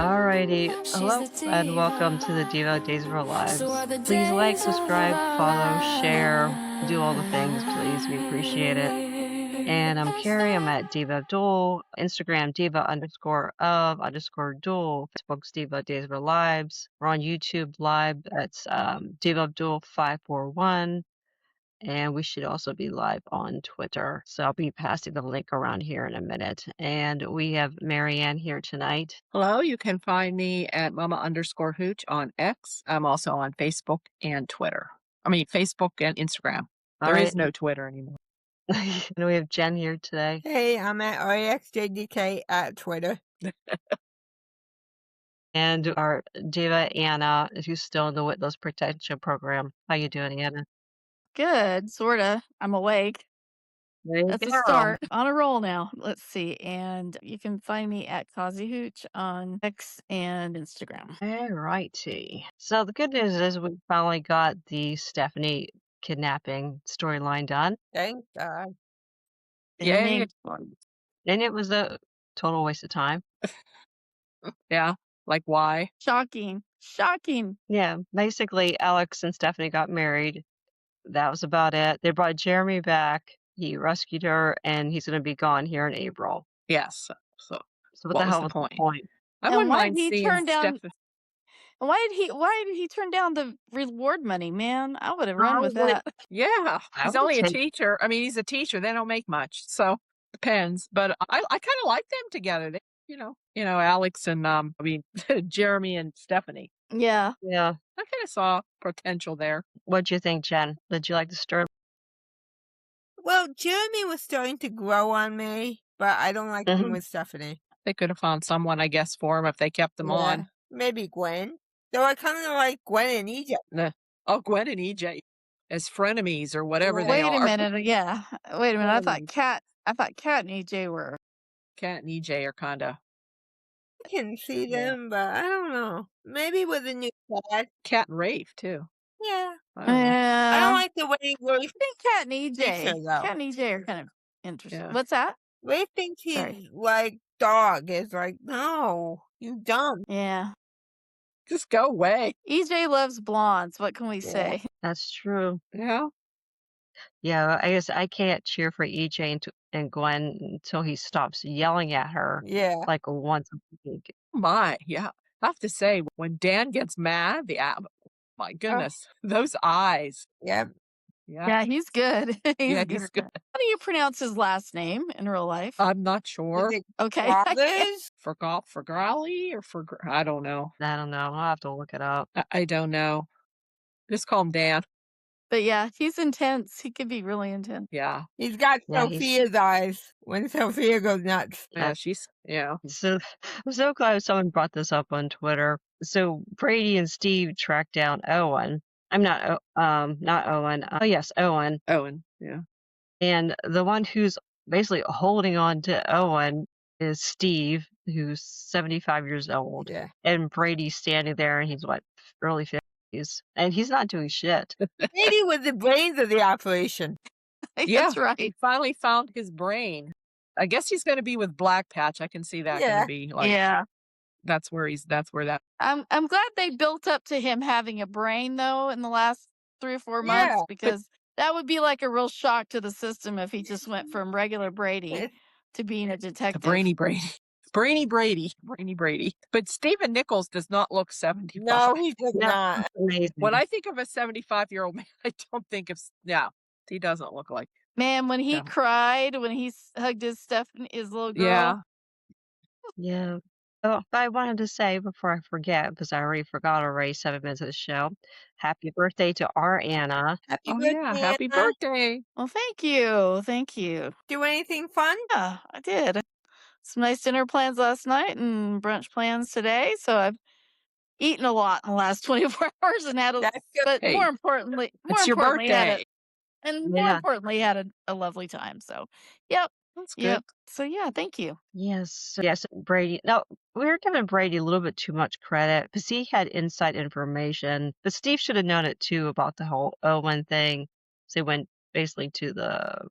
Alrighty. She's Hello the and welcome to the diva. Diva of Days of Our So Lives. are the Please like, days of our subscribe, follow, share, do all the things, please. We appreciate it. And I'm Carrie. I'm at Diva of DOOL, Instagram diva_of_duel, Facebook's Diva of Days of Our Lives. We're on YouTube Live. That's Diva of DOOL 541. And we should also be live on Twitter. So I'll be passing the link around here in a minute. And we have Marianne here tonight. Hello, you can find me at mama_hooch on X. I'm also on Facebook and Twitter. I mean, Facebook and Instagram. All There right. is no Twitter anymore. And we have Jen here today. Hey, I'm at REXJDK at Twitter. And our diva Anna, who's still in the Witness Protection Program. How you doing, Anna? Good, sorta. I'm awake. There you That's a go. start. On a roll now. Let's see. And you can find me at Kazi Hooch on X and Instagram. All righty. So the good news is we finally got the Stephanie kidnapping storyline done. Thank God. Yay. And it was a total waste of time. Yeah. Like, why? Shocking. Shocking. Yeah. Basically, Alex and Stephanie got married. That was about it. They brought Jeremy back. He rescued her, and he's going to be gone here in April. Yes. So what the hell was the point? I And wouldn't why mind did he seeing turn down? Steph- Why did he turn down the reward money, man? I would have run with that. Yeah. I He's would only a take- teacher. I mean, he's a teacher. They don't make much. So depends. But I kind of like them together. They, Alex and Jeremy and Stephanie. Yeah. Yeah. I kind of saw potential there. What'd you think, Jen? Did you like the story? Well, Jeremy was starting to grow on me, but I don't like him with Stephanie. They could have found someone, I guess, for him if they kept them on. Maybe Gwen. Though I kind of like Gwen and EJ. Oh, Gwen and EJ as frenemies or whatever they Wait are. a minute. Yeah. Wait a minute. I thought Kat and EJ were. Kat and EJ are kind of. I can see them, but I don't know. Maybe with a new dad. Kat and Rafe, too. Yeah. I don't know. I don't like the way Rafe I think Kat and EJ. thinks her, though. Kat and EJ are kind of interesting. Yeah. What's that? Rafe thinks he's Sorry. like dog. It's like, no, you dumb. Yeah. Just go away. EJ loves blondes. What can we say? That's true. Yeah. Yeah, I guess I can't cheer for EJ and Gwen until he stops yelling at her Yeah. like once a week. My, yeah. I have to say, when Dan gets mad, my goodness, those eyes. Yep. Yeah. Yeah, he's good. He's good. How do you pronounce his last name in real life? I'm not sure. Is it Okay. Brothers? For Growly or I don't know. I don't know. I'll have to look it up. I don't know. Just call him Dan. But yeah, he's intense. He could be really intense. Yeah. He's got Yeah, Sophia's eyes when Sophia goes nuts. Yeah, she's, yeah. So I'm so glad someone brought this up on Twitter. So Brady and Steve tracked down Owen. I'm not Owen. Oh yes, Owen. Owen, yeah. And the one who's basically holding on to Owen is Steve, who's 75 years old. Yeah. And Brady's standing there, and he's what, early 50s, and he's not doing shit. Brady was the brains of the operation. Yeah, That's right. He finally found his brain. I guess he's going to be with Black Patch. I can see that going Yeah. to be like, Yeah. that's where that. I'm glad they built up to him having a brain though in the last 3 or 4 months Yeah. because that would be like a real shock to the system if he just went from regular Brady to being a The detective. Brainy Brady. Brainy Brady. But Stephen Nichols does not look 75. No, he does No, not. it's amazing. When I think of a 75-year-old man, I don't think of, he doesn't look like. Man, when he Yeah. cried, when he hugged his little girl. Yeah. Yeah. Oh, but I wanted to say before I forget, because I already forgot already 7 minutes of the show, happy birthday to our Anna. Happy Oh, birthday, yeah. Happy Anna. birthday. Well, thank you. Thank you. Do anything fun? Yeah, I did. Some nice dinner plans last night and brunch plans today. So I've eaten a lot in the last 24 hours and had That's good. but Hey, more importantly, It's your birthday. Yeah. had a lovely time. So, yep. That's good. Yep. So yeah, thank you. Yes. Yes, Brady. No, we were giving Brady a little bit too much credit because he had inside information, but Steve should have known it too about the whole Owen thing. So he went basically to the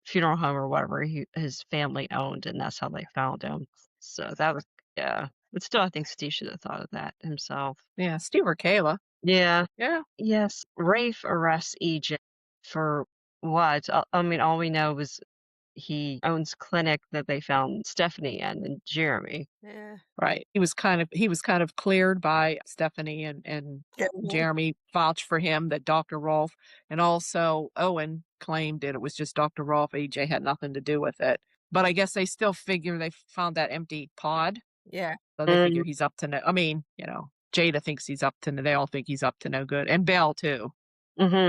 funeral home or whatever his family owned, and that's how they found him. So that was, yeah. But still, I think Steve should have thought of that himself. Yeah, Steve or Kayla. Yeah. Yeah. Yes. Rafe arrests EJ for what? I mean, all we know is he owns clinic that they found Stephanie and Jeremy. Yeah. Right. He was kind of cleared by Stephanie and Jeremy vouched for him, that Dr. Rolfe, and also Owen claimed that it was just Dr. Rolfe. EJ had nothing to do with it. But I guess they still figure they found that empty pod. Yeah. So they figure he's up to no. I mean, Jada thinks he's up to no. They all think he's up to no good, and Belle too. Mm-hmm.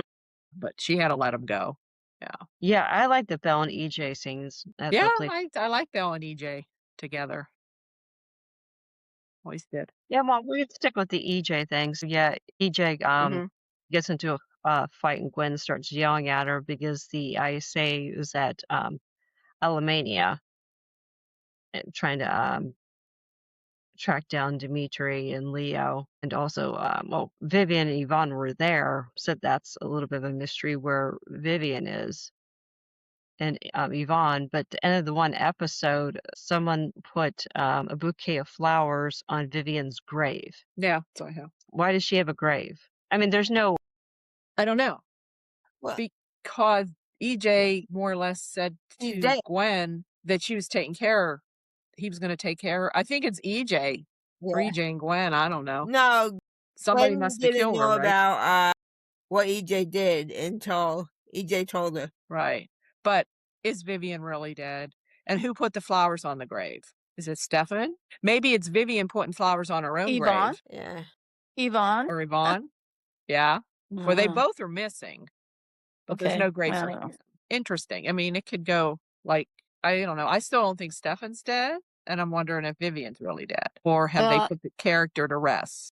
But she had to let him go. Yeah. Yeah, I like the Belle and EJ scenes at Yeah, the place. I like Belle and EJ together. Always did. Yeah, well, we could stick with the EJ thing. So yeah, EJ gets into a fight and Gwen starts yelling at her because the ISA is at Alamania and trying to track down Dimitri and Leo. And also, well, Vivian and Yvonne were there, so that's a little bit of a mystery where Vivian is and Yvonne. But at the end of the one episode, someone put a bouquet of flowers on Vivian's grave. Yeah, so I have. Why does she have a grave? I mean, there's no. I don't know. Well, Because EJ more or less said He's to dead. Gwen that she was taking care. He was going to take care. I think it's EJ or yeah. EJ and Gwen. I don't know. No, Somebody Gwen must have didn't killed know her, right? about what EJ did until EJ told her. Right. But is Vivian really dead? And who put the flowers on the grave? Is it Stefan? Maybe it's Vivian putting flowers on her own Yvonne? grave. Yeah. Yvonne? Or Yvonne. Yeah. Or they both are missing. But there's Okay. no grave I for don't know. him. Interesting. I mean, it could go like, I don't know. I still don't think Stefan's dead. And I'm wondering if Vivian's really dead. Or have they put the character to rest?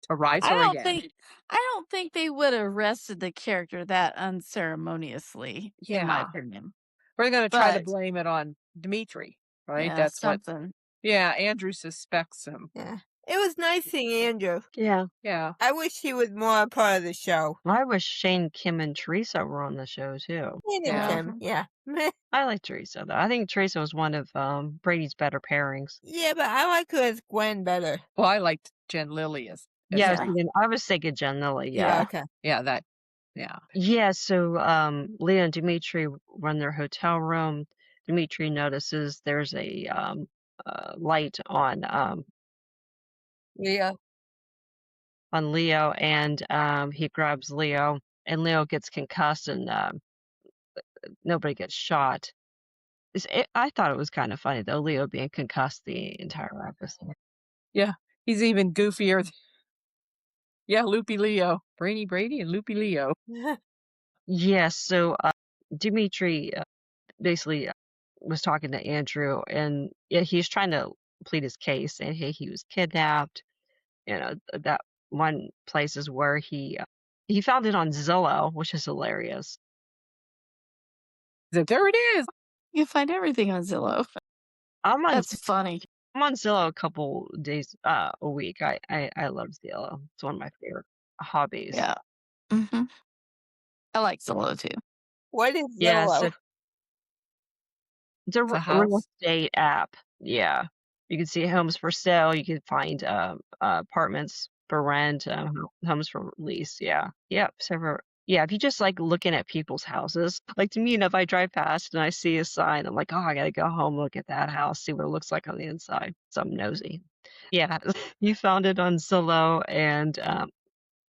To rise her again? I don't think they would have arrested the character that unceremoniously, in my Yeah. opinion. We're going to try to But blame it on Dimitri, right? yeah, That's what. something. Yeah, Andrew suspects him. Yeah. It was nice seeing Andrew. Yeah. Yeah. I wish he was more a part of the show. I wish Shane, Kim, and Teresa were on the show too. Yeah. Him. Yeah. I like Teresa though. I think Teresa was one of Brady's better pairings. Yeah, but I like her as Gwen better. Well, I liked Jen Lilly as Yeah, Jen. I was thinking Jen Lilly. Yeah. Okay. Yeah, that. Yeah. Yeah. So Leah and Dimitri run their hotel room. Dimitri notices there's a light on Yeah. Leo, and he grabs Leo, and Leo gets concussed, and nobody gets shot. I thought it was kind of funny though, Leo being concussed the entire episode. Yeah. He's even goofier. Yeah, Loopy Leo. Brainy Brady and Loopy Leo. Yes. So Dimitri basically was talking to Andrew, and yeah, he's trying to plead his case, and hey, he was kidnapped. You know, that one place is where he found it on Zillow, which is hilarious. There it is. You find everything on Zillow. That's funny. I'm on Zillow a couple days a week. I love Zillow. It's one of my favorite hobbies. Yeah. Mm-hmm. I like Zillow too. What is Yeah, Zillow? so it's a real house. estate app. Yeah. You can see homes for sale. You can find apartments for rent, homes for lease. Yeah. Yep. Yeah, if you just like looking at people's houses, like to me, if I drive past and I see a sign, I'm like, oh, I gotta go home, look at that house, see what it looks like on the inside. So I'm nosy. Yeah, he found it on Zillow, and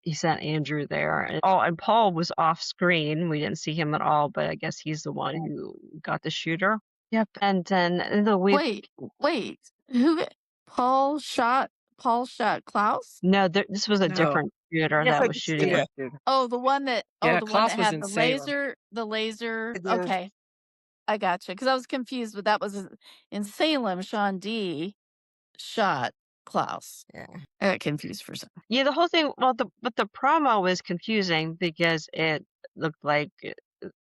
he sent Andrew there. And Paul was off screen. We didn't see him at all, but I guess he's the one who got the shooter. Yep. And then Wait. Who? Paul shot Klaus? No, this was a different shooter that was shooting. Yeah. Oh, the one that Klaus was had in the Salem. laser. Yeah. Okay, I gotcha. Because I was confused, but that was in Salem. Sean D. shot Klaus. Yeah. I got confused for a second. Yeah, the whole thing. Well, but the promo was confusing because it looked like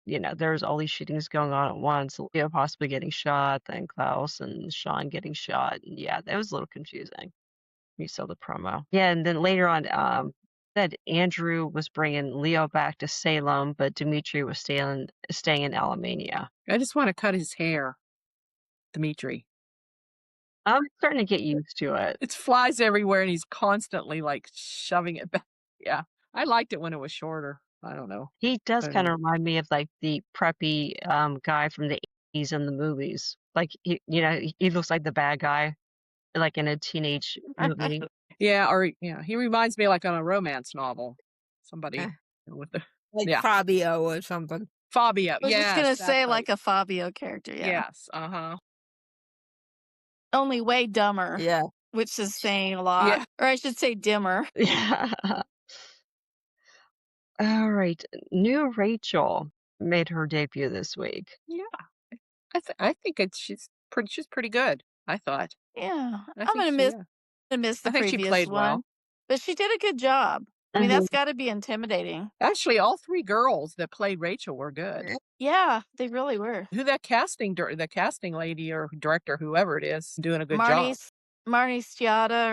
there's all these shootings going on at once. Leo possibly getting shot, then Klaus and Sean getting shot. And yeah, that was a little confusing. You saw the promo. Yeah, and then later on, said Andrew was bringing Leo back to Salem, but Dimitri was staying in Alamania. I just want to cut his hair. Dimitri. I'm starting to get used to it. It flies everywhere, and he's constantly, like, shoving it back. Yeah. I liked it when it was shorter. I don't know. He does I don't kinda know. remind me of, like, the preppy, guy from the '80s in the movies. Like, he looks like the bad guy, like, in a teenage movie. Yeah, or yeah, he reminds me like on a romance novel. Eh, Somebody with the like yeah. Fabio or something. Fabio. I was just Yes, gonna that's say right. like a Fabio character, yeah. Yes, uh-huh. Only way dumber, Yeah. which is saying a lot. Yeah. Or I should say dimmer. Yeah. Alright, new Rachel made her debut this week. Yeah. I think she's pretty good, I thought. Yeah. I I'm think gonna she miss yeah. the I think she previous played well. one. But she did a good job. I mean, Mhm. that's gotta be intimidating. Actually, all 3 girls that played Rachel were good. Yeah. Yeah, they really were. Who the casting lady or director, whoever it is, doing a good Marnie job. S Marnie Sciatta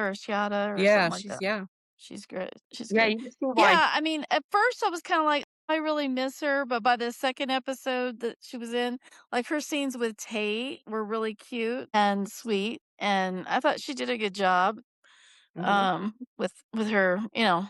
or Yeah, something like that. yeah. She's great. She's Yeah, good. you can see why. Yeah, I mean, at first I was kinda like, I really miss her, but by the second episode that she was in, like, her scenes with Tate were really cute and sweet, and I thought she did a good job, Mhm. with her,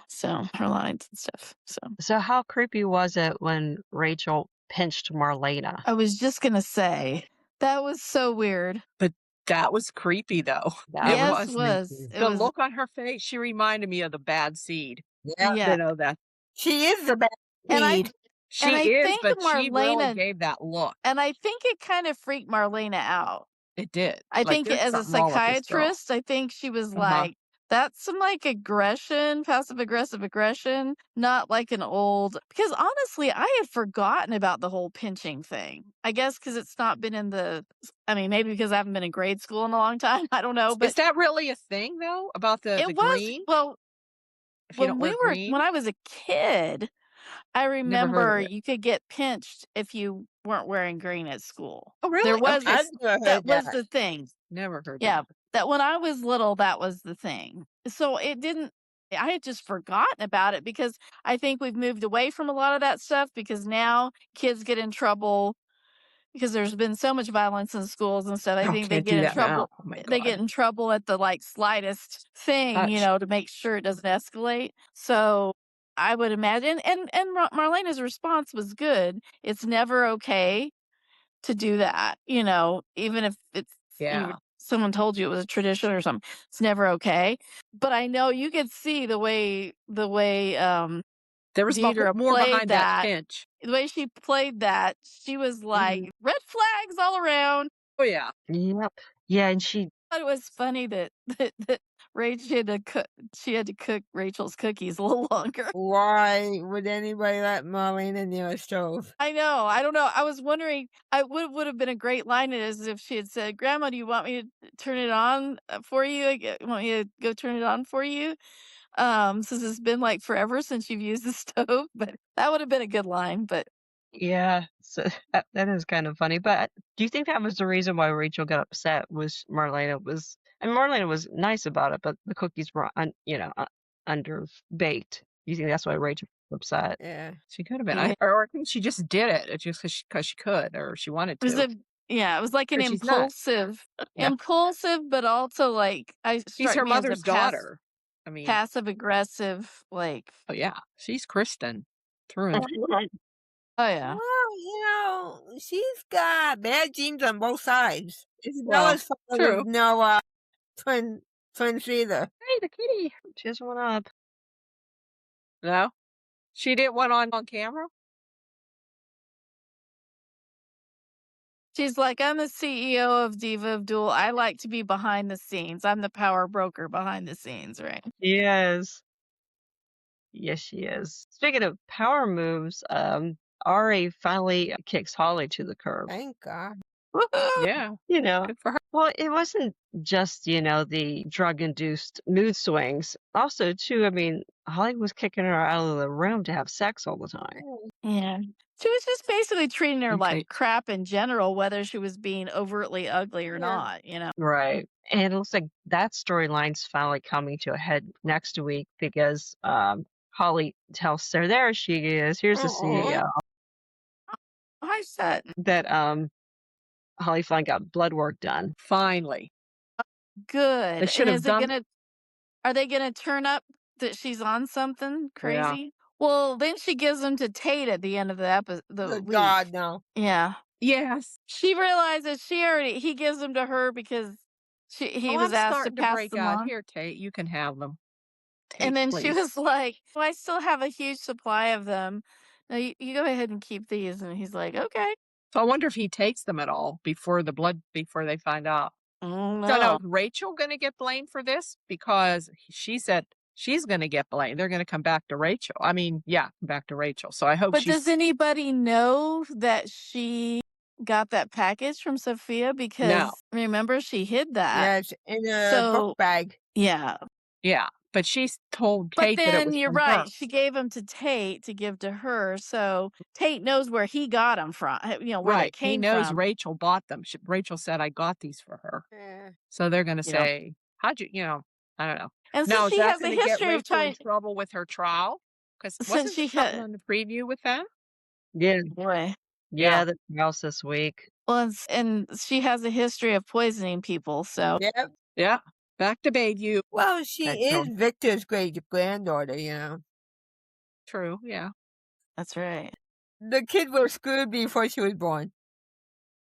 so her lines and stuff, so. So how creepy was it when Rachel pinched Marlena? I was just gonna say, that was so weird. But that was creepy, though. That It was Yes, was. was. creepy. It The was look on her face, she reminded me of the bad seed. Yeah. yeah, That She is the bad and I seed. and she I is, think but she really Marlena gave that look. and I think it kind of freaked Marlena out. It did. I Like, think there's as a something wrong with this girl. psychiatrist, I think she was Uh-huh. like, "That's some, like, aggression, passive aggressive aggression, not like an old." Because honestly, I had forgotten about the whole pinching thing. I guess because it's not been in I mean, maybe because I haven't been in grade school in a long time, I don't know, Is but that really a thing, though, about the it was green? well, If you don't wear when green? I was a kid, I Never heard of remember it. you could get pinched if you weren't wearing green at school. Oh, There really? was Okay. I've this never that heard was that. the thing. Never heard Yeah, that. that when I was little, that was the thing. So it didn't I had just forgotten about it because I think we've moved away from a lot of that stuff because now kids get in trouble because there's been so much violence in schools and stuff. I Oh, think they can't get do in that now. trouble Oh my they get god. in trouble at the, like, slightest thing, Touch. to make sure it doesn't escalate. So, I would imagine and Marlena's response was good. It's never okay to do that, even if it's Yeah. someone told you it was a tradition or something. It's never okay. But I know you could see the way There was Deidre more played behind that that. pinch. The way she played that, she was Mhm. like, "Red flags all around." Oh, yeah. Yep. Yeah, and she I thought it was funny that that Rachel she had to cook Rachel's cookies a little longer. Why would anybody let Marlena near a stove? I know. I don't know. I was wondering. I would have been a great line is if she had said, "Grandma, do you want me to turn it on for you? Want me to go turn it on for you?" Since it's been like forever since you've used the stove, but that would have been a good line. But yeah, so that is kind of funny, but do you think that was the reason why Rachel got upset was Marlena was and Marlena was nice about it, but the cookies were underbaked. Do you think that's why Rachel was upset? Yeah. She could have been. yeah, Or I think she just did it. It's just 'cause she could or she wanted it was to. a yeah, it was like an Or she's not. Yeah. impulsive, but also like I She's struck her me as a mother's daughter. I mean, passive aggressive, like, oh, yeah. She's Kristen through and through. oh yeah. Well, she's got bad genes on both sides. Well, Isabella's father true. was no twins either. Hey, the kitty. She has one up. No? She did one on camera? She's like, "I'm the CEO of Diva of DOOL. I like to be behind the scenes. I'm the power broker behind the scenes," right? Yes. Yes, she is. Speaking of power moves, Ari finally kicks Holly to the curb. Thank God. Woohoo! Yeah. You know, Good for her. well, it wasn't just, the drug-induced mood swings. Also, too, I mean, Holly was kicking her out of the room to have sex all the time. Yeah. She was just basically treating her Okay. like crap in general, whether she was being overtly ugly or Yeah. not. Right. And it looks like that storyline's finally coming to a head next week because Holly tells her, there she is, here's the CEO, I said, that Holly finally got blood work done. Finally. Good. They should And have done. are they gonna turn up that she's on something Yeah. crazy? Well, then she gives them to Tate at the end of the Good week. God, no. Yeah. Yes. She realizes he gives them to her because he Oh, was I'm asked to starting to pass break them out. on. Here, Tate, you can have them. And Tate, then she please. was like, "Well, I still have a huge supply of them. No, you go ahead and keep these." And he's like, "Okay." So I wonder if he takes them at all before they find out. Oh So now no. is Rachel going to get blamed for this? Because she said she's going to get blamed. They're going to come back to Rachel. I mean, yeah, back to Rachel. So I hope But does she's anybody know that she got that package from Sophia? no. Because remember, she hid that. Yes, in a book So, bag. yeah. Yeah, but she's told But Tate that it then was you're from her. right. She gave them to Tate to give to her. So Tate knows where he got them from, where they Right. He came knows from. Rachel bought them. Rachel said, I got these for her. Yeah. So they're going to You know. say, how'd you, I don't know. And Now, since is she that has a going to get history of Rachel in trying, trouble with her trial? Because since wasn't she there something had, on the preview with them? Yeah. boy. Yeah. Yeah, the trials this week. Well, and she has a history of poisoning people. So Yep. Yeah. Back to Bayview. Well, she That is girl. Victor's great granddaughter, you know. True. Yeah. that's right. The kid was screwed before she was born.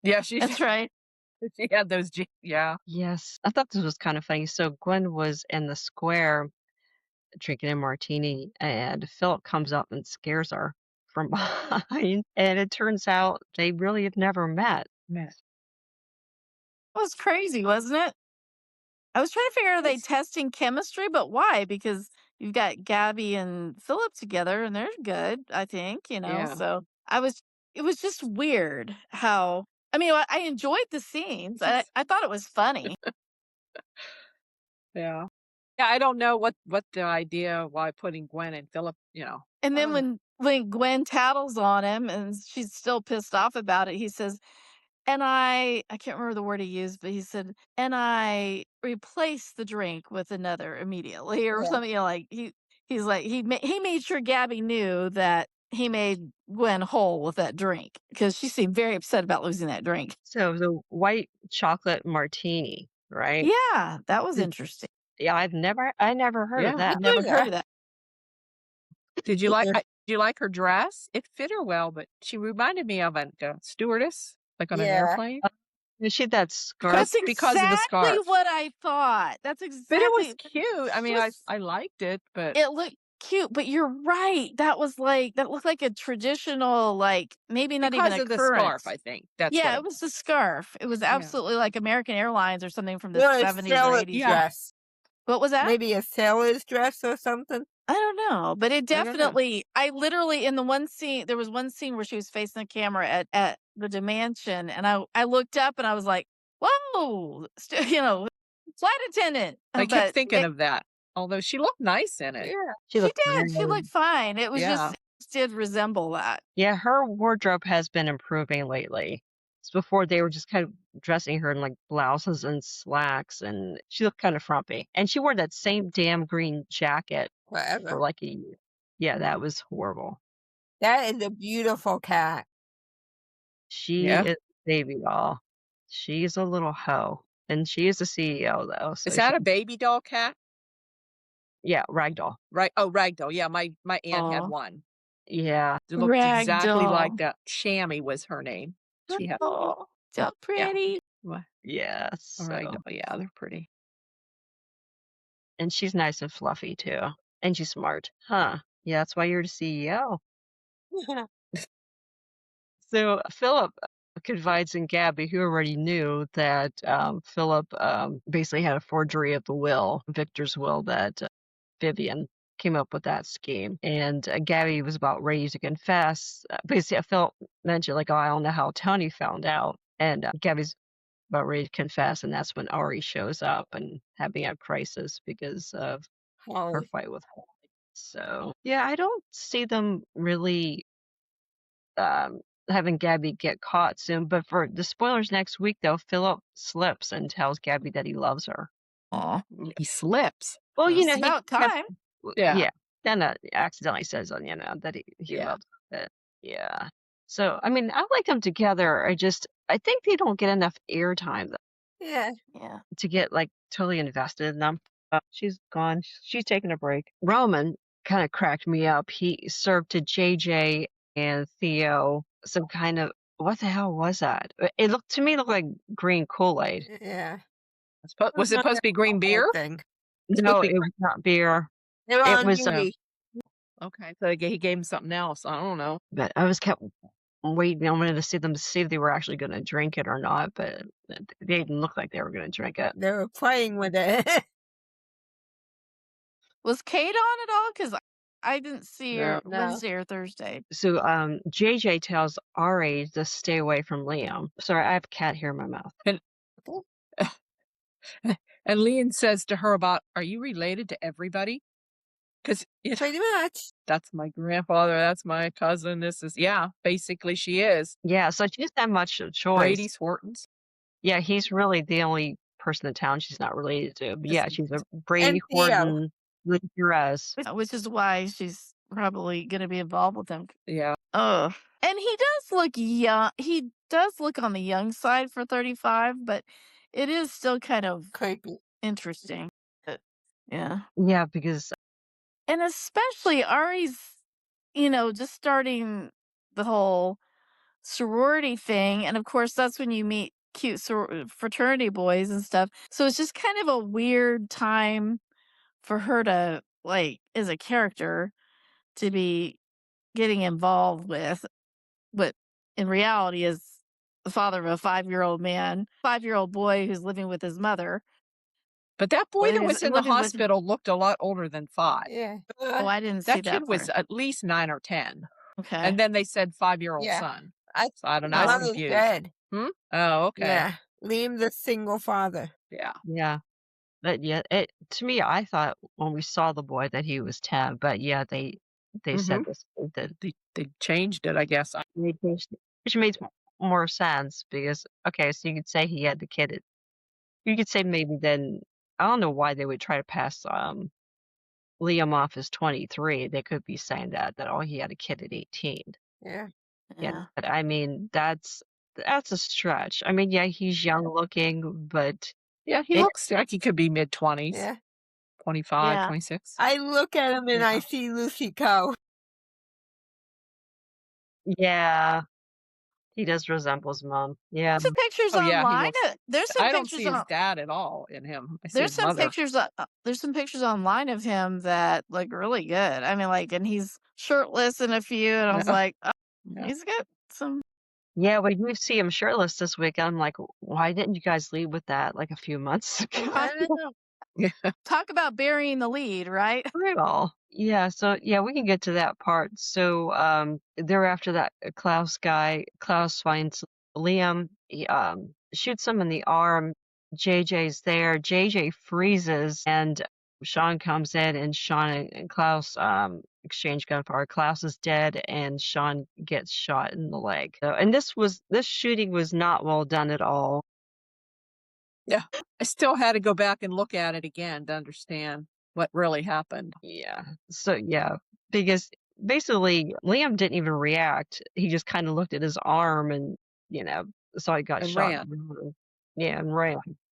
Yeah. That's right. She had those. Yeah. Yes. I thought this was kind of funny. So Gwen was in the square drinking a martini, and Philip comes up and scares her from behind. And it turns out they really have never met. Met. It was crazy, wasn't it? I was trying to figure out, are they testing chemistry, but why? Because you've got Gabby and Philip together and they're good, I think, Yeah. So it was just weird how, I mean, I enjoyed the scenes. I thought it was funny. Yeah. Yeah. I don't know what the idea why putting Gwen and Philip, And I then don't know. when Gwen tattles on him and she's still pissed off about it, he says, and I can't remember the word he used, but he said, and I replaced the drink with another immediately or Yeah. something, like he's like, he made sure Gabby knew that he made Gwen whole with that drink because she seemed very upset about losing that drink. So the white chocolate martini, right? Yeah, that was Did- interesting. Yeah, I never heard of Yeah. that. I've never heard of that. Did you Yeah. like her dress? It fit her well, but she reminded me of a stewardess, like on an Yeah. airplane. And she had that scarf. That's because of the exactly scarf. what I thought. That's exactly. But it was cute. I mean, just- I liked it, but It looked cute, but you're right. That looked like a traditional, like maybe not because even a of the current. scarf, I think that's Yeah, what it was the scarf. It was absolutely like American Airlines or something from the Or a 70s or sailor's 80s. Yeah. dress. What was that? Maybe a sailor's dress or something. I don't know, but it I don't know. definitely. I literally in the one scene, there was one scene where she was facing the camera at the dimension, and I looked up and I was like, "Whoa, flight attendant." I But kept thinking of that. Although she looked nice in it. Yeah, she looked did. very She good. looked fine. It was Yeah. just it did resemble that. Yeah, her wardrobe has been improving lately. Before they were just kind of dressing her in like blouses and slacks, and she looked kind of frumpy. And she wore that same damn green jacket for Whatever. like a year. Yeah, that was horrible. That is a beautiful cat. She Yeah. is a baby doll. She's a little hoe. And she is the CEO though. So Is that a baby doll cat? yeah, ragdoll. Right. Oh, ragdoll. Yeah, my aunt had Aw. one. Yeah. It looked exactly like Ragdoll. that. Shammy was her name. She had Oh, so pretty. Yeah. a So, ragdoll. Yeah, they're pretty. and she's nice and fluffy too. And she's smart. Huh. Yeah, that's why you're the CEO. So Philip confides in Gabby, who already knew that Philip basically had a forgery of the will, Victor's will, that Vivian came up with that scheme. And Gabby was about ready to confess. Basically, Philip mentioned, like, oh, I don't know how Tony found out. And Gabby's about ready to confess, and that's when Ari shows up and having a crisis because of her Holly. fight with Holly. So, yeah, I don't see them really having Gabby get caught soon. But for the spoilers next week, though, Philip slips and tells Gabby that he loves her. Aw. He slips. Well, It's he about kept- time. Yeah. yeah. Then accidentally says, that he Yeah. loves it. Yeah. So, I mean, I like them together. I think they don't get enough airtime Yeah. Yeah. to get like totally invested in them. She's gone. She's taking a break. Roman kind of cracked me up. He served to JJ and Theo some kind of, what the hell was that? It looked to me like green Kool-Aid. Yeah. Was it supposed to be green beer? Thing. No, it was not beer. They were It on was duty. Okay, so he gave him something else. I don't know. but I was kept waiting. I wanted to see them to see if they were actually going to drink it or not, but they didn't look like they were going to drink it. They were playing with it. Was Kate on at all? Because I didn't see her No. Wednesday or Thursday. So JJ tells Ari to stay away from Liam. Sorry, I have a cat here in my mouth. And Leon says to her about, are you related to everybody? Because Pretty much. that's my grandfather, that's my cousin, this is, yeah, basically she is. Yeah, so she doesn't have much of a choice. Brady's Hortons. Yeah, he's really the only person in town she's not related to. But yeah, she's a Brady And Theo. Horton, Luke Perez. Which is why she's probably going to be involved with him. Yeah. Oh, and he does look young. He does look on the young side for 35, but it is still kind of Creepy. interesting. Yeah. Yeah, because And especially Ari's, just starting the whole sorority thing. And of course, that's when you meet cute fraternity boys and stuff. So it's just kind of a weird time for her to, like, as a character, to be getting involved with what in reality is the father of a 5-year-old man, 5-year-old boy who's living with his mother. But that boy that Living was in the with- hospital looked a lot older than 5. Yeah. Oh, I didn't see That that kid was part. at least 9 or 10. Okay. And then they said 5-year-old Yeah. son. I So I don't know. I was Mother's confused. dead. Oh, okay. Yeah. Liam the single father. Yeah. yeah. But yeah, to me, I thought when we saw the boy that he was 10. But yeah, they said this that They changed it, I guess. which makes more sense because okay, so you could say he had the kid. You could say maybe then I don't know why they would try to pass Liam off as 23. They could be saying that oh he had a kid at 18. Yeah. Yeah, but I mean that's a stretch. I mean, yeah, he's young looking, but Yeah, he looks like he could be mid-20s. Yeah. 25, Yeah. 26. I look at him and I Yeah. see Lucy Coe. yeah, he does resemble his mom. Yeah, Some pictures Oh, yeah, he online. looks- There's some I don't pictures see his on. dad at all in him. I see There's his some mother. pictures. There's some pictures online of him that look really good. I mean, like, and he's shirtless in a few, and I was Yeah. like, oh, Yeah. he's got some. yeah. When you see him shirtless this week, I'm like, why didn't you guys lead with that like a few months ago? I don't know. Talk about burying the lead, right? Well, yeah. So yeah, we can get to that part. So they're after that Klaus guy. Klaus finds Liam. He shoots him in the arm. JJ's there. JJ freezes, and Sean comes in, and Sean and Klaus exchange gunfire. Klaus is dead, and Sean gets shot in the leg. So, and this shooting was not well done at all. I still had to go back and look at it again to understand what really happened. Yeah. So yeah, because basically Liam didn't even react. He just kind of looked at his arm and saw he got And shot. ran. Yeah, and ran.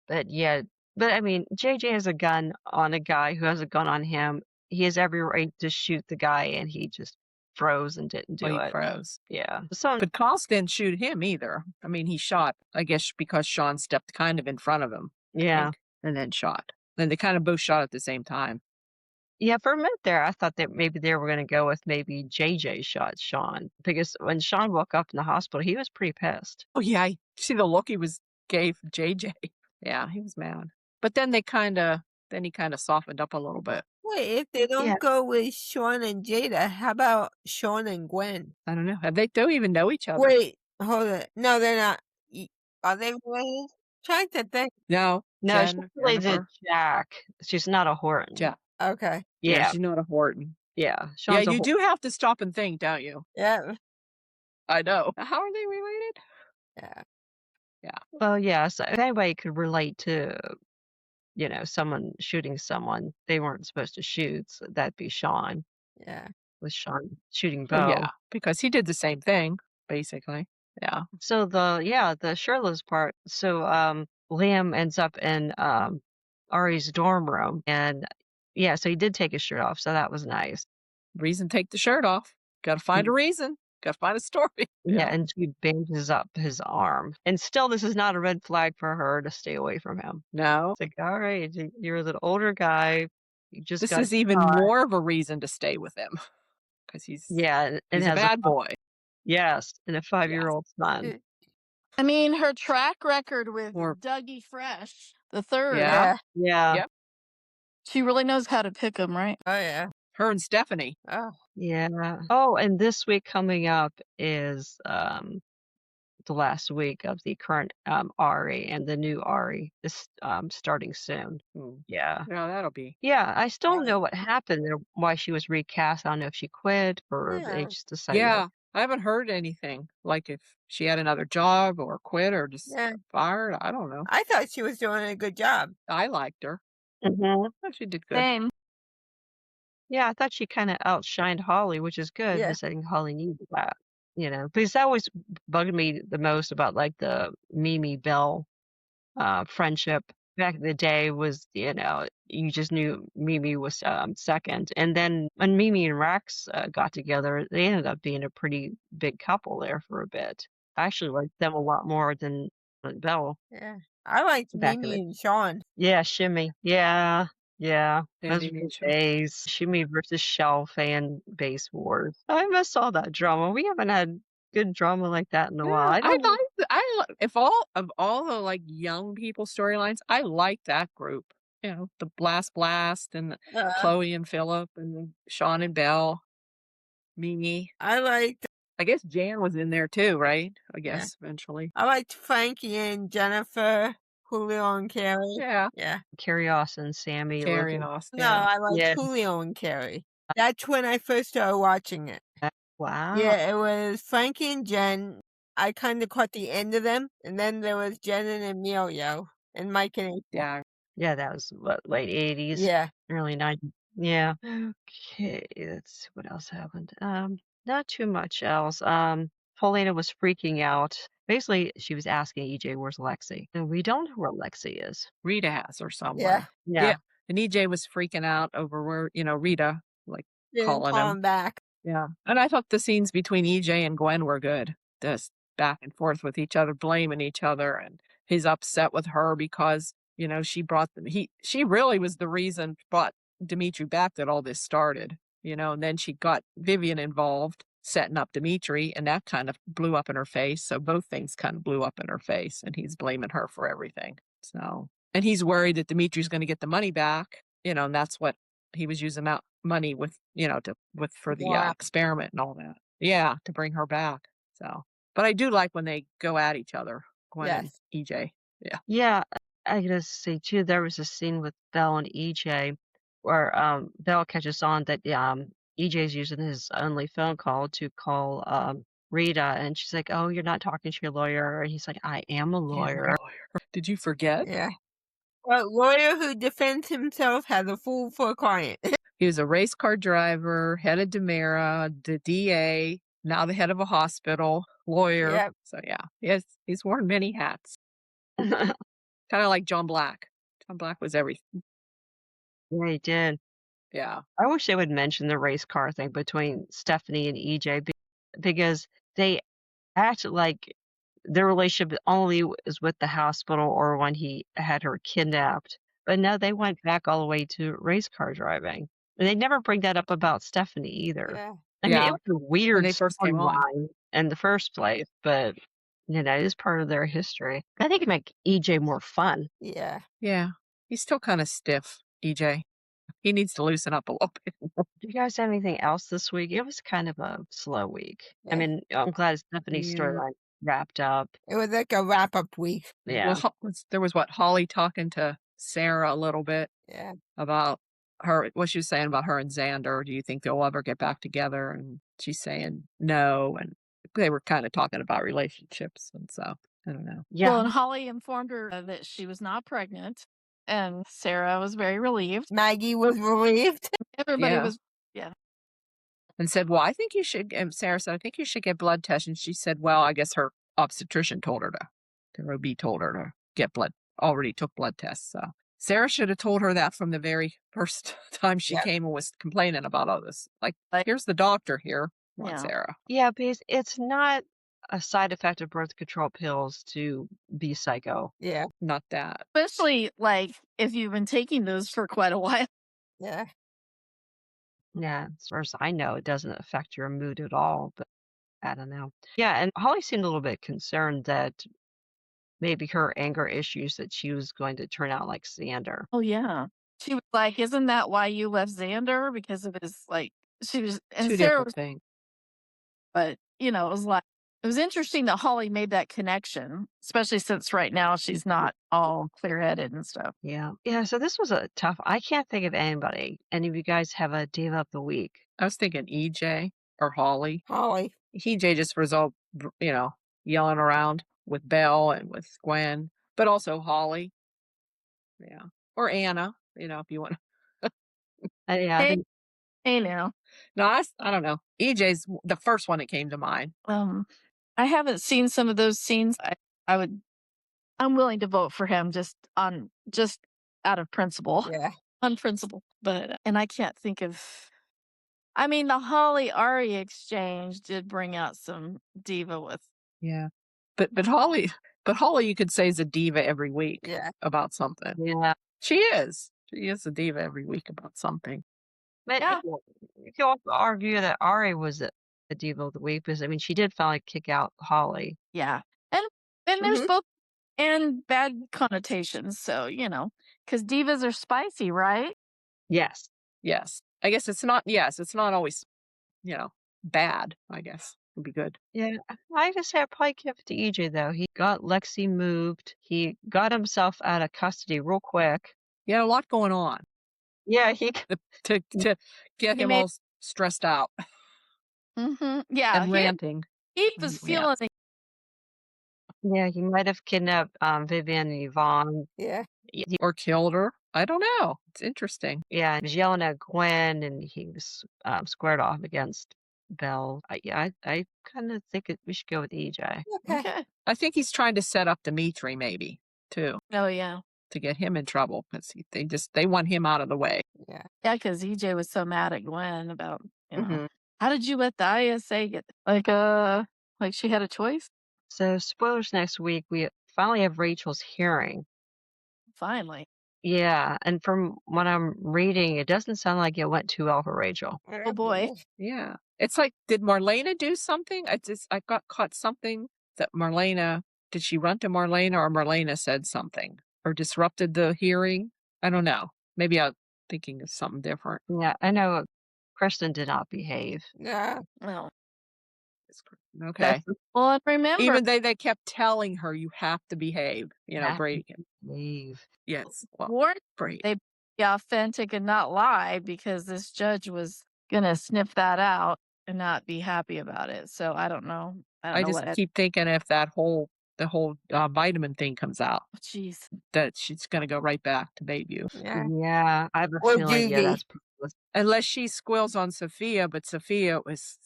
But yeah, but I mean, JJ has a gun on a guy who has a gun on him. He has every right to shoot the guy, and he just froze and didn't do Well, he it. froze. Yeah. So But Klaus didn't shoot him either. I mean, he shot, I guess, because Sean stepped kind of in front of him. I yeah. think, and then shot. Then they kind of both shot at the same time. Yeah, for a minute there, I thought that maybe they were going to go with maybe JJ shot Sean because when Sean woke up in the hospital, he was pretty pissed. Oh, yeah. See the look he gave JJ. Yeah, he was mad. But then he kind of softened up a little bit. Wait, if they don't go with Sean and Jada, how about Sean and Gwen? I don't know. They don't even know each other. Wait, hold it. No, they're not. Are they related? Trying to think. No. No, Jen, she's related to Jennifer. Jack. She's not a Horton. Jack. Okay. Yeah, She's not a Horton. yeah. Yeah, Sean's a you do have to stop and think, don't you? Yeah. I know. How are they related? Yeah. Well, yeah. So if anybody could relate to, someone shooting someone they weren't supposed to shoot, so that'd be Sean. Yeah. With Sean shooting Oh, Bo. yeah, because he did the same thing, basically. Yeah. So the shirtless part. So Liam ends up in Ari's dorm room. And yeah, so he did take his shirt off. So that was nice. Reason take the shirt off. Got to find a reason. Got to find a story. Yeah, and she bandages up his arm. And still, this is not a red flag for her to stay away from him. No. It's like, all right, you're a little older guy. You just This got is even more of a reason to stay with him because he's and a has bad boy. Yes, and a 5-year-old son. I mean, her track record with Dougie Fresh, the third. Yeah. Yeah. Yep. She really knows how to pick him, right? Oh, yeah. Her and Stephanie. Oh. Yeah. Oh, and this week coming up is the last week of the current Ari, and the new Ari is starting soon. Yeah. Yeah, that'll be. Yeah, I still don't know what happened or why she was recast. I don't know if she quit or they just decided. Yeah, I haven't heard anything. Like if she had another job or quit or just fired. I don't know. I thought she was doing a good job. I liked her. Mm-hmm. She did good. Same. Yeah, I thought she kind of outshined Holly, which is good because I think Holly needed that, because that always bugged me the most about like the Mimi Belle friendship back in the day was, you just knew Mimi was second. And then when Mimi and Rex got together, they ended up being a pretty big couple there for a bit. I actually liked them a lot more than Belle. Yeah. I liked Mimi and Sean. Yeah, Shimmy. Yeah. Yeah, those Mimi were and good days. Shimmy versus Shell fan base wars. I miss all that drama. We haven't had good drama like that in a while. If all the like young people storylines, I like that group. The Blast and Chloe and Philip and Sean and Belle, Mimi. I guess Jan was in there too, right? I guess eventually. I liked Frankie and Jennifer, Julio and Carrie. Yeah. Yeah. Carrie Austin, Sammy. Carrie and Austin. No, I liked Julio and Carrie. That's when I first started watching it. Wow. Yeah, it was Frankie and Jen. I kind of caught the end of them. And then there was Jen and Emilio and Mike and April. Yeah. Yeah, that was late 80s. Yeah. Early 90s. Yeah. Okay, let's see what else happened. Not too much else. Paulina was freaking out. Basically, she was asking EJ, where's Lexi? And we don't know where Lexi is. Rita has her somewhere. Yeah. And EJ was freaking out over where, Rita, like, calling him back. Yeah. And I thought the scenes between EJ and Gwen were good. Just back and forth with each other, blaming each other. And he's upset with her because, she brought them. She really was the reason brought Dimitri back that all this started, and then she got Vivian involved, setting up Dimitri, and that kind of blew up in her face. So both things kind of blew up in her face, and he's blaming her for everything. So, and he's worried that Dimitri's going to get the money back, and that's what he was using that money with, for the experiment and all that. Yeah, to bring her back. So, but I do like when they go at each other, Gwen and EJ. Yeah. Yeah, I gotta say too, there was a scene with Belle and EJ where Belle catches on that EJ's using his only phone call to call Rita, and she's like, "Oh, you're not talking to your lawyer," and he's like, "I am a lawyer." Did you forget? Yeah. A lawyer who defends himself has a fool for a client. He was a race car driver, head of Demera, the DA, now the head of a hospital, lawyer. Yep. So yeah, he's worn many hats. Kind of like John Black. John Black was everything. Yeah, he did. Yeah. I wish they would mention the race car thing between Stephanie and EJ because they act like their relationship only is with the hospital or when he had her kidnapped. But no, they went back all the way to race car driving. And they never bring that up about Stephanie either. Yeah. I mean, it was a weird they first came on storyline in the first place, but it is part of their history. I think it make EJ more fun. Yeah. Yeah. He's still kind of stiff, EJ. He needs to loosen up a little bit. Do you guys have anything else this week? It was kind of a slow week. Yeah. I mean, I'm glad Stephanie's storyline wrapped up. It was like a wrap-up week. Yeah. Well, there was Holly talking to Sarah a little bit about what she was saying about her and Xander. Do you think they'll ever get back together? And she's saying no. And they were kind of talking about relationships. And so, I don't know. Yeah. Well, and Holly informed her that she was not pregnant. And Sarah was very relieved. Maggie was relieved. Everybody was, And said, well, I think you should, and Sarah said, I think you should get blood tests. And she said, well, I guess her obstetrician told her the OB told her to get already took blood tests. So Sarah should have told her that from the very first time she Yep. came and was complaining about all this. Like, Like- here's the doctor here. Come on, Yeah. Sarah. Yeah, because it's not a side effect of birth control pills to be psycho. Yeah. Not that. Especially like if you've been taking those for quite a while. Yeah. Yeah, as far as I know, it doesn't affect your mood at all, but I don't know. Yeah, and Holly seemed a little bit concerned that maybe her anger issues that she was going to turn out like Xander. Oh yeah. She was like, "Isn't that why you left Xander? Because of his like." She was, and Two Sarah different was, things. but it was like it was interesting that Holly made that connection, especially since right now she's not all clear headed and stuff. Yeah. Yeah, so this was a tough. I can't think of anybody. Any of you guys have a Diva of the Week? I was thinking EJ or Holly. Holly. EJ just was all, yelling around with Belle and with Gwen, but also Holly. Yeah. Or Anna, if you want. Yeah, I Hey, think hey now. No, I don't know. EJ's the first one that came to mind. I haven't seen some of those scenes. I'm willing to vote for him just out of principle. Yeah. On principle. But and I can't think of, I mean, the Holly Ari exchange did bring out some diva with. Yeah. But Holly you could say is a diva every week Yeah. about something. yeah. She is. She is a diva every week about something. But Yeah. you can also argue that Ari was a Diva of the Week because I mean she did finally kick out Holly. Yeah. And there's Mhm. both and bad connotations. So, because divas are spicy, right? Yes. Yes. I guess it's not always, bad, I guess. Would be good. Yeah, I just say I'd probably give it to EJ though. He got Lexi moved. He got himself out of custody real quick. Yeah, a lot going on Yeah, he to get He him made- all stressed out Yeah. and ranting. He was Yeah. feeling he might have kidnapped Vivian and Yvonne. Yeah. Or killed her. I don't know. It's interesting. Yeah, he was yelling at Gwen and he was squared off against Belle. I kind of think we should go with EJ. Okay. Okay. I think he's trying to set up Dimitri maybe too Oh yeah. to get him in trouble because they want him out of the way. Yeah. Yeah, because EJ was so mad at Gwen about, Mhm. how did you let the ISA get like she had a choice? So spoilers next week. We finally have Rachel's hearing. Finally. Yeah, and from what I'm reading, it doesn't sound like it went too well for Rachel. Oh boy. Yeah. It's like, did Marlena do something? I got caught something that did she run to Marlena or Marlena said something or disrupted the hearing? I don't know. Maybe I'm thinking of something different. Yeah, I know Kristen did not behave. Yeah. Well, Okay. well, and remember, Even they kept telling her you have to behave, Have to Brady. behave. Yes. Well, warned Brady. they be authentic and not lie because this judge was gonna sniff that out and not be happy about it. So I don't know. I know just what. keep thinking if the whole vitamin thing comes out, Jeez. that she's going to go right back to Bayview. Yeah. Yeah, I have a Or feeling, yeah, juvie. that's probably Unless she squeals on Sophia, but Sophia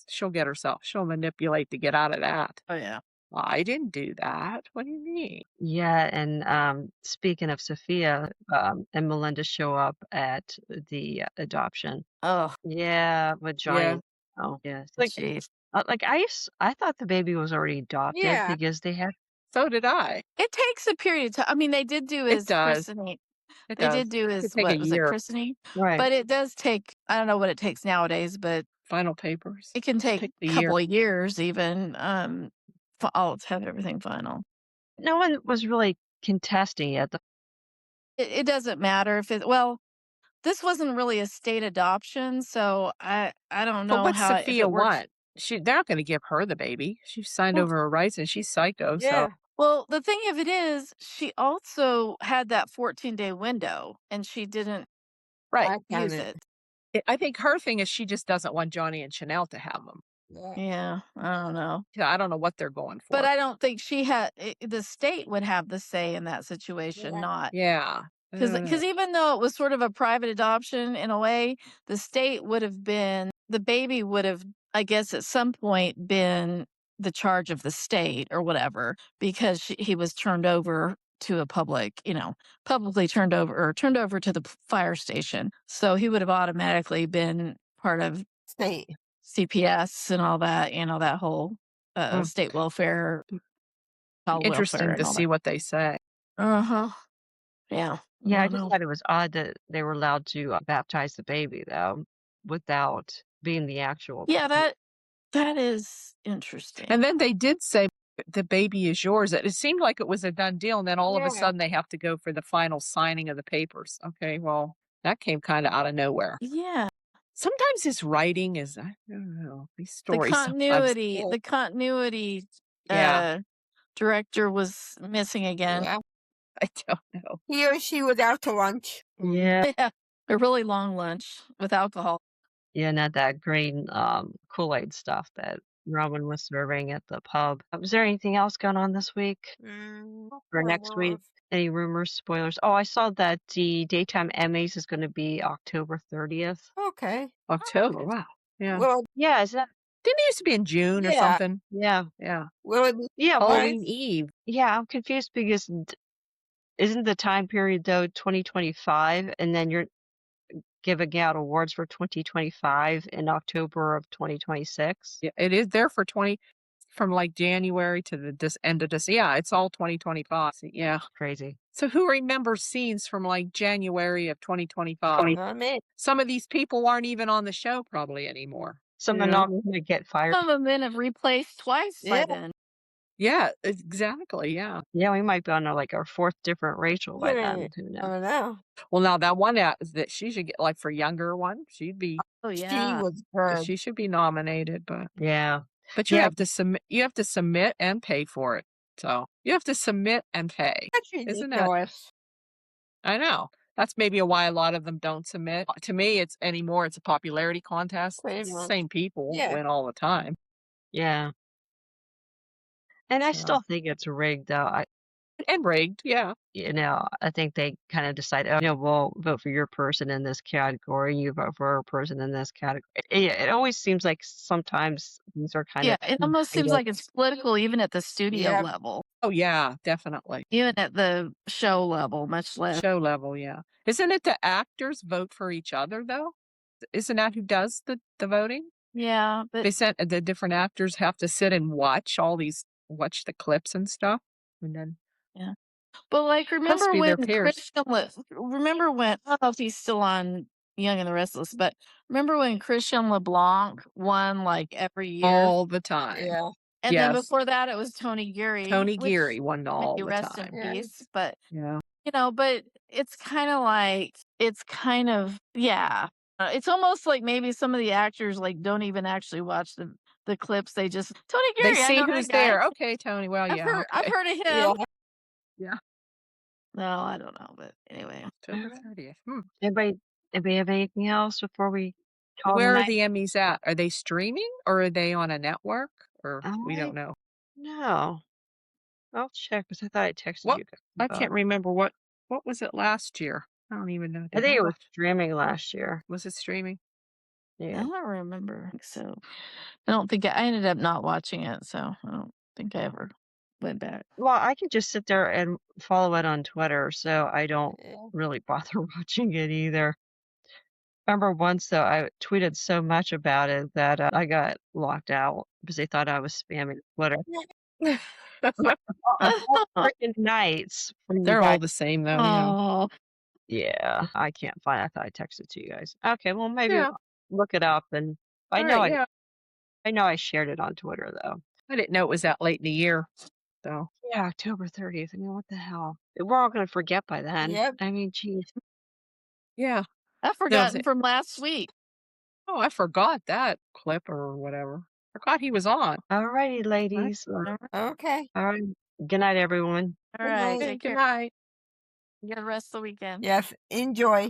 she'll manipulate to get out of that. Oh yeah. Well, I didn't do that. What do you mean? yeah, and speaking of Sophia, and Melinda show up at the adoption. Oh, Yeah, with Johnny. Yeah. Oh, yeah. It's like, jeez. I thought the baby was already adopted Yeah. because they had. So did I. It takes a period of time. I mean, they did do It his does. christening. It They does. did do It his could take what a was it year. christening? Right. But it does take. I don't know what it takes nowadays, but Final papers. it can take Take a the couple of years even. To have everything final. No one was really contesting it. It doesn't matter if it. Well, this wasn't really a state adoption, so I don't know But what's how if Sophia it works. want? They're not going to give her the baby. She signed Well- over her rights and she's psycho. Yeah. So Well, the thing of it is, she also had that 14-day window, and she didn't right. I use kinda- it. I think her thing is she just doesn't want Johnny and Chanel to have them. Yeah. Yeah, I don't know. I don't know what they're going for. But I don't think she had the state would have the say in that situation, Yeah. not yeah. because even though it was sort of a private adoption in a way, the state would have been the baby would have, I guess, at some point been the charge of the state or whatever because he was turned over to a publicly turned over to the fire station. So he would have automatically been part of State. CPS and all that, that whole state welfare, child Interesting welfare, to and all see that. what they say. Uh-huh. Yeah. Yeah, I don't just know. thought it was odd that they were allowed to baptize the baby though, without being the actual. Yeah, that is interesting. And then they did say the baby is yours. It seemed like it was a done deal, and then all of a Yeah. sudden they have to go for the final signing of the papers. Okay, well, that came kind of out of nowhere. Yeah. Sometimes his writing is, I don't know, these The stories sometimes. continuity Yeah. director was missing again. Yeah. I don't know. He or she was out to lunch. Yeah, Yeah. A really long lunch with alcohol. yeah, not that green Kool-Aid stuff that Robin was serving at the pub. Was there anything else going on this week or next week? Any rumors, spoilers? Oh, I saw that the daytime Emmys is going to be October 30th. Okay. October, wow. Yeah. Well, Yeah, is that? Didn't it used to be in June or Yeah. something? Yeah, Yeah. will it be? yeah. Well, Halloween Eve. yeah, I'm confused because isn't the time period though 2025, and then you're giving out awards for 2025 in October of 2026? Yeah, it is there for from like January to the end of this. Yeah, it's all 2025. Yeah. Crazy. So who remembers scenes from like January of 2025? Not me. Some of these people aren't even on the show probably anymore. Some of them are going to get fired. Some of them men have replaced twice by Yeah. then. Yeah, exactly. Yeah. Yeah, we might be on like our fourth different Rachel by then. Who I knows? don't know. Well, now that one that she should get, like for younger one, Oh She yeah. was good. she should be nominated, but Yeah. you Yeah. have to submit. You have to submit and pay for it. So you have to submit and pay. That's Isn't that? ridiculous. I know. That's maybe why a lot of them don't submit. To me, it's a popularity contest. Pretty It's the much. same people Yeah. win all the time. Yeah. And I So- still think it's rigged though. And rigged, yeah. I think they kind of decide, oh, we'll vote for your person in this category. You vote for a person in this category. It always seems like sometimes these are kind Yeah, of. it almost seems like it's political even at the studio Yeah. level. Oh yeah, definitely. Even at the show level, much less. Show level, yeah. Isn't it the actors vote for each other though? Isn't that who does the voting? Yeah, but They sent the different actors have to sit and watch the clips and stuff, and then like remember be when their peers. remember when I don't know if he's still on Young and the Restless, but remember when Christian LeBlanc won like every year? all the time. Yeah. And then yes. before that it was Tony Geary. Tony which Geary won all may the rest time. in Yeah. peace. But Yeah. but it's kind of yeah. It's almost like maybe some of the actors like don't even actually watch the clips. They just Tony Geary. They I see know that who's guy. there. Okay, Tony. Well, I've yeah. heard I've okay. heard of him. Yeah. Yeah. No, I don't know, but anyway. October 30th. Anybody have anything else before we call Where it a are night? the Emmys at? Are they streaming or are they on a network? Or we don't know. No. I'll check because I thought I texted What? you guys. I about can't it. remember what was it last year? I don't even know. I think it was streaming last year. Was it streaming? I Yeah. don't remember. So I don't think I ended up not watching it, so I don't think I ever went back. Well, I can just sit there and follow it on Twitter, so I don't Yeah. really bother watching it either. Remember once though, I tweeted so much about it that I got locked out because they thought I was spamming Twitter. All freaking nights. From you They're all guys. the same though. You know. Oh, Yeah, I can't find. I thought I texted to you guys. Okay, well maybe Yeah. I'll look it up, and I All know right, yeah. I know I shared it on Twitter though. I didn't know it was that late in the year. So Yeah, October 30th. I mean, what the hell? We're all gonna forget by then. Yep. I mean, geez. yeah. I've forgotten from last week. Oh, I forgot that clip or whatever. Forgot he was on. Alrighty, ladies. Okay. All right. Good night, everyone. All Good right, night. take Good care. night. You got the rest of the weekend. Yes. Enjoy.